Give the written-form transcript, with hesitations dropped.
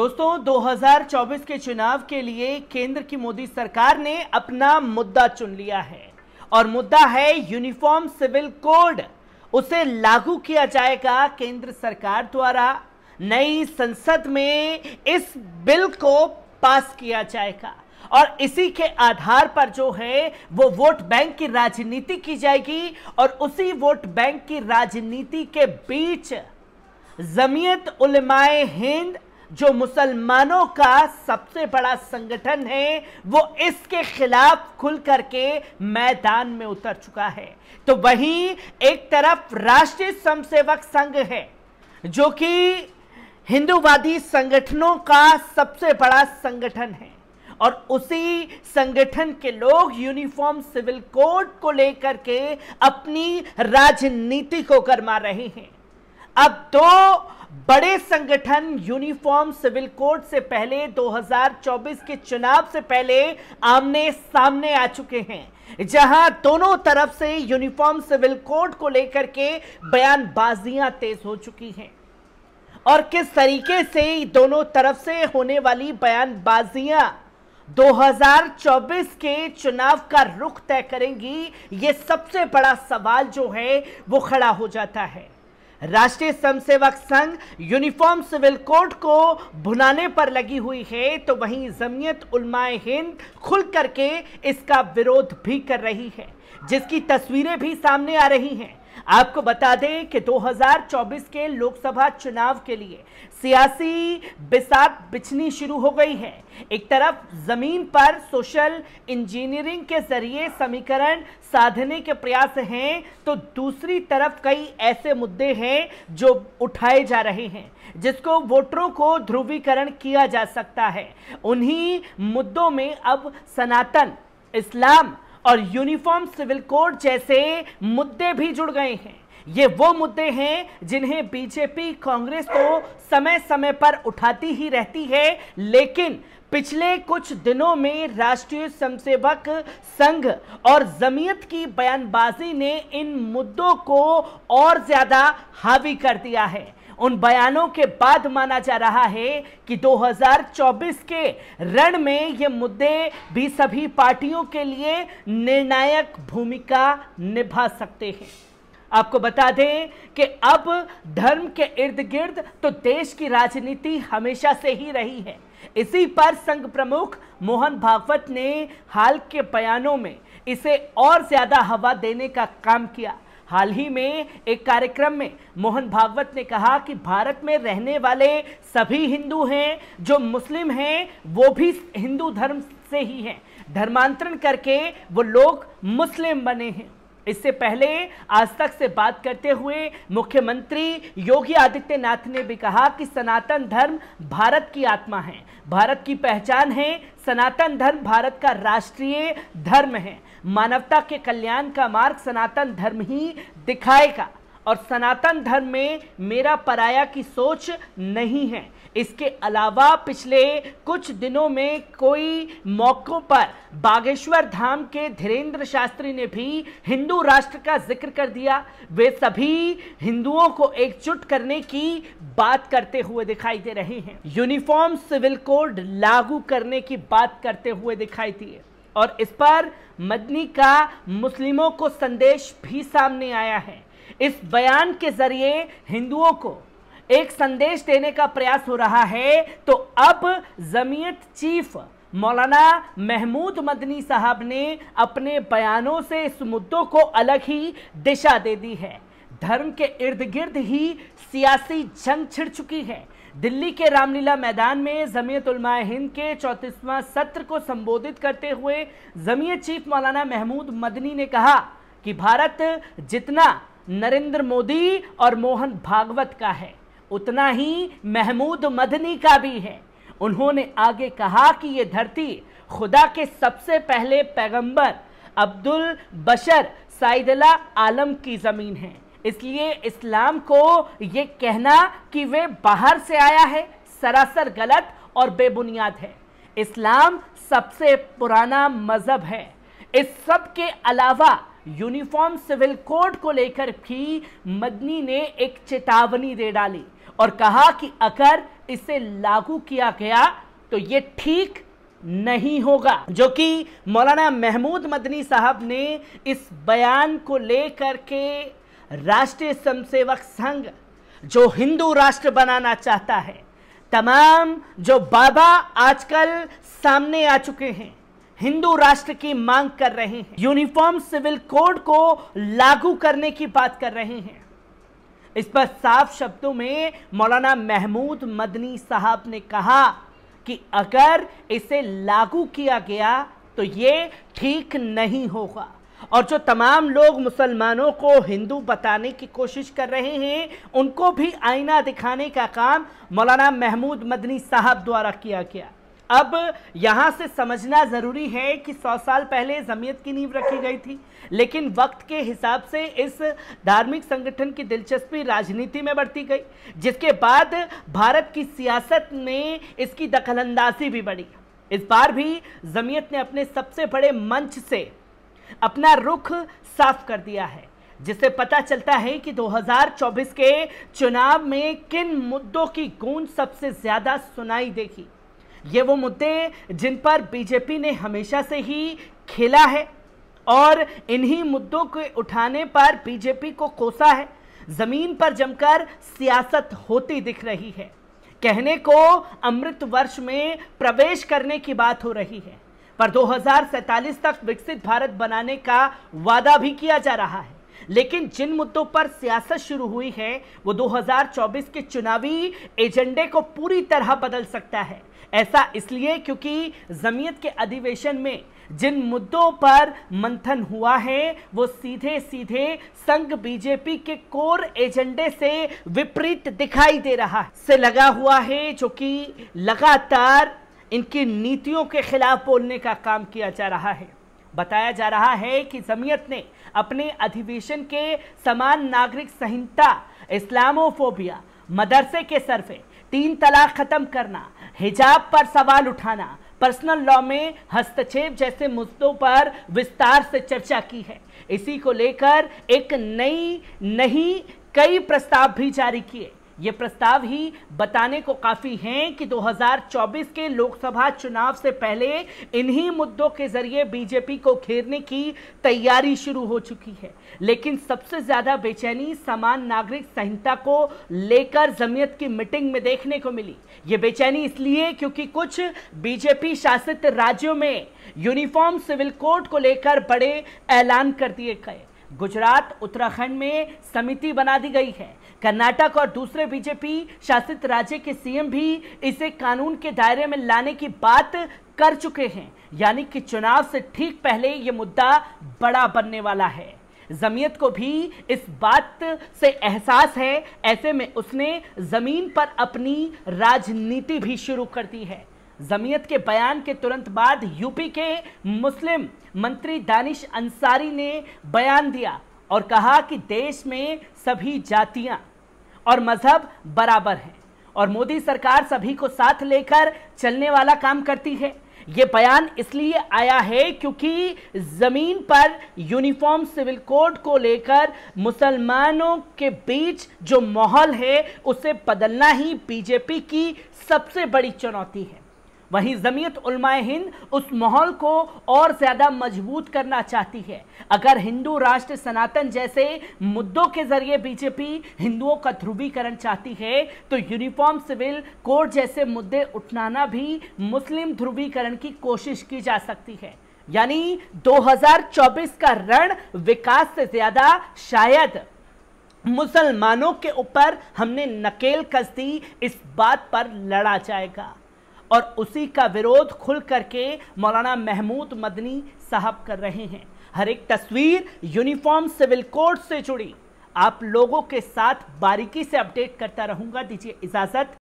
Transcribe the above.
दोस्तों 2024 के चुनाव के लिए केंद्र की मोदी सरकार ने अपना मुद्दा चुन लिया है और मुद्दा है यूनिफॉर्म सिविल कोड। उसे लागू किया जाएगा केंद्र सरकार द्वारा। नई संसद में इस बिल को पास किया जाएगा और इसी के आधार पर जो है वो वोट बैंक की राजनीति की जाएगी और उसी वोट बैंक की राजनीति के बीच जमीयत उलमाए हिंद जो मुसलमानों का सबसे बड़ा संगठन है वो इसके खिलाफ खुल करके मैदान में उतर चुका है। तो वहीं एक तरफ राष्ट्रीय स्वयंसेवक संघ है जो कि हिंदूवादी संगठनों का सबसे बड़ा संगठन है और उसी संगठन के लोग यूनिफॉर्म सिविल कोड को लेकर के अपनी राजनीति को गरमा रहे हैं। अब दो बड़े संगठन यूनिफॉर्म सिविल कोड से पहले 2024 के चुनाव से पहले आमने सामने आ चुके हैं, जहां दोनों तरफ से यूनिफॉर्म सिविल कोड को लेकर के बयानबाजियां तेज हो चुकी हैं और किस तरीके से दोनों तरफ से होने वाली बयानबाजियां 2024 के चुनाव का रुख तय करेंगी, ये सबसे बड़ा सवाल जो है वो खड़ा हो जाता है। राष्ट्रीय Swayamsevak Sangh uniform civil code को भुनाने पर लगी हुई है तो वहीं जमीयत उलमाए हिंद खुल करके इसका विरोध भी कर रही है, जिसकी तस्वीरें भी सामने आ रही हैं। आपको बता दें कि 2024 के लोकसभा चुनाव के लिए सियासी बिसात बिछनी शुरू हो गई है। एक तरफ जमीन पर सोशल इंजीनियरिंग के जरिए समीकरण साधने के प्रयास हैं तो दूसरी तरफ कई ऐसे मुद्दे हैं जो उठाए जा रहे हैं जिसको वोटरों को ध्रुवीकरण किया जा सकता है। उन्हीं मुद्दों में अब सनातन, इस्लाम और यूनिफॉर्म सिविल कोड जैसे मुद्दे भी जुड़ गए हैं। ये वो मुद्दे हैं जिन्हें बीजेपी कांग्रेस तो समय समय पर उठाती ही रहती है, लेकिन पिछले कुछ दिनों में राष्ट्रीय स्वयंसेवक संघ और जमीयत की बयानबाजी ने इन मुद्दों को और ज्यादा हावी कर दिया है। उन बयानों के बाद माना जा रहा है कि 2024 के रण में ये मुद्दे भी सभी पार्टियों के लिए निर्णायक भूमिका निभा सकते हैं। आपको बता दें कि अब धर्म के इर्द गिर्द तो देश की राजनीति हमेशा से ही रही है। इसी पर संघ प्रमुख मोहन भागवत ने हाल के बयानों में इसे और ज्यादा हवा देने का काम किया। हाल ही में एक कार्यक्रम में मोहन भागवत ने कहा कि भारत में रहने वाले सभी हिंदू हैं, जो मुस्लिम हैं वो भी हिंदू धर्म से ही हैं, धर्मांतरण करके वो लोग मुस्लिम बने हैं। इससे पहले आज तक से बात करते हुए मुख्यमंत्री योगी आदित्यनाथ ने भी कहा कि सनातन धर्म भारत की आत्मा है, भारत की पहचान है। सनातन धर्म भारत का राष्ट्रीय धर्म है। मानवता के कल्याण का मार्ग सनातन धर्म ही दिखाएगा और सनातन धर्म में मेरा पराया की सोच नहीं है। इसके अलावा पिछले कुछ दिनों में कोई मौकों पर बागेश्वर धाम के धीरेन्द्र शास्त्री ने भी हिंदू राष्ट्र का जिक्र कर दिया। वे सभी हिंदुओं को एकजुट करने की बात करते हुए दिखाई दे रहे हैं। यूनिफॉर्म सिविल कोड लागू करने की बात करते हुए दिखाई दिए और इस पर मदनी का मुस्लिमों को संदेश भी सामने आया है। इस बयान के जरिए हिंदुओं को एक संदेश देने का प्रयास हो रहा है। तो अब जमीयत चीफ मौलाना महमूद मदनी साहब ने अपने बयानों से इस मुद्दों को अलग ही दिशा दे दी है। धर्म के इर्द गिर्द ही सियासी जंग छिड़ चुकी है। दिल्ली के रामलीला मैदान में जमीयत उलमाए हिंद के 34वां सत्र को संबोधित करते हुए जमीयत चीफ मौलाना महमूद मदनी ने कहा कि भारत जितना नरेंद्र मोदी और मोहन भागवत का है उतना ही महमूद मदनी का भी है। उन्होंने आगे कहा कि ये धरती खुदा के सबसे पहले पैगंबर अब्दुल बशर साइदुल्लाह आलम की जमीन है, इसलिए इस्लाम को ये कहना कि वे बाहर से आया है सरासर गलत और बेबुनियाद है। इस्लाम सबसे पुराना मजहब है। इस सब के अलावा यूनिफॉर्म सिविल कोड को लेकर भी मदनी ने एक चेतावनी दे डाली और कहा कि अगर इसे लागू किया गया तो ये ठीक नहीं होगा। जो कि मौलाना महमूद मदनी साहब ने इस बयान को लेकर के राष्ट्रीय स्वयंसेवक संघ जो हिंदू राष्ट्र बनाना चाहता है, तमाम जो बाबा आजकल सामने आ चुके हैं, हिंदू राष्ट्र की मांग कर रहे हैं, यूनिफॉर्म सिविल कोड को लागू करने की बात कर रहे हैं, इस पर साफ शब्दों में मौलाना महमूद मदनी साहब ने कहा कि अगर इसे लागू किया गया तो ये ठीक नहीं होगा। और जो तमाम लोग मुसलमानों को हिंदू बताने की कोशिश कर रहे हैं, उनको भी आईना दिखाने का काम मौलाना महमूद मदनी साहब द्वारा किया गया। अब यहां से समझना जरूरी है कि 100 साल पहले जमीयत की नींव रखी गई थी, लेकिन वक्त के हिसाब से इस धार्मिक संगठन की दिलचस्पी राजनीति में बढ़ती गई, जिसके बाद भारत की सियासत में इसकी दखलंदाजी भी बढ़ी। इस बार भी जमीयत ने अपने सबसे बड़े मंच से अपना रुख साफ कर दिया है, जिससे पता चलता है कि 2024 के चुनाव में किन मुद्दों की गूंज सबसे ज्यादा सुनाई देगी। ये वो मुद्दे जिन पर बीजेपी ने हमेशा से ही खेला है और इन्हीं मुद्दों के उठाने पर बीजेपी को कोसा है। जमीन पर जमकर सियासत होती दिख रही है। कहने को अमृत वर्ष में प्रवेश करने की बात हो रही है, पर 2047 तक विकसित भारत बनाने का वादा भी किया जा रहा है। लेकिन जिन मुद्दों पर सियासत शुरू हुई है वो 2024 के चुनावी एजेंडे को पूरी तरह बदल सकता है। ऐसा इसलिए क्योंकि जमीयत के अधिवेशन में जिन मुद्दों पर मंथन हुआ है वो सीधे सीधे संघ बीजेपी के कोर एजेंडे से विपरीत दिखाई दे रहा है, से लगा हुआ है, जो कि लगातार इनकी नीतियों के खिलाफ बोलने का काम किया जा रहा है। बताया जा रहा है कि जमीयत ने अपने अधिवेशन के समान नागरिक संहिता, इस्लामोफोबिया, मदरसे के सरफे, 3 तलाक खत्म करना, हिजाब पर सवाल उठाना, पर्सनल लॉ में हस्तक्षेप जैसे मुद्दों पर विस्तार से चर्चा की है। इसी को लेकर एक नहीं कई प्रस्ताव भी जारी किए। ये प्रस्ताव ही बताने को काफी हैं कि 2024 के लोकसभा चुनाव से पहले इन्हीं मुद्दों के जरिए बीजेपी को घेरने की तैयारी शुरू हो चुकी है। लेकिन सबसे ज्यादा बेचैनी समान नागरिक संहिता को लेकर जमीयत की मीटिंग में देखने को मिली। ये बेचैनी इसलिए क्योंकि कुछ बीजेपी शासित राज्यों में यूनिफॉर्म सिविल कोड को लेकर बड़े ऐलान कर दिए गए। गुजरात, उत्तराखंड में समिति बना दी गई है। कर्नाटक और दूसरे बीजेपी शासित राज्य के सीएम भी इसे कानून के दायरे में लाने की बात कर चुके हैं। यानी कि चुनाव से ठीक पहले यह मुद्दा बड़ा बनने वाला है। जमीयत को भी इस बात से एहसास है, ऐसे में उसने जमीन पर अपनी राजनीति भी शुरू कर दी है। जमीयत के बयान के तुरंत बाद यूपी के मुस्लिम मंत्री दानिश अंसारी ने बयान दिया और कहा कि देश में सभी जातियां और मजहब बराबर हैं और मोदी सरकार सभी को साथ लेकर चलने वाला काम करती है। ये बयान इसलिए आया है क्योंकि जमीन पर यूनिफॉर्म सिविल कोड को लेकर मुसलमानों के बीच जो माहौल है उसे बदलना ही बीजेपी की सबसे बड़ी चुनौती है। वहीं जमीयत उलमाए हिंद उस माहौल को और ज्यादा मजबूत करना चाहती है। अगर हिंदू राष्ट्र सनातन जैसे मुद्दों के जरिए बीजेपी हिंदुओं का ध्रुवीकरण चाहती है तो यूनिफॉर्म सिविल कोड जैसे मुद्दे उठाना भी मुस्लिम ध्रुवीकरण की कोशिश की जा सकती है। यानी 2024 का रण विकास से ज्यादा शायद मुसलमानों के ऊपर हमने नकेल कस दी, इस बात पर लड़ा जाएगा और उसी का विरोध खुल करके मौलाना महमूद मदनी साहब कर रहे हैं। हर एक तस्वीर यूनिफॉर्म सिविल कोड से जुड़ी आप लोगों के साथ बारीकी से अपडेट करता रहूंगा। दीजिए इजाजत।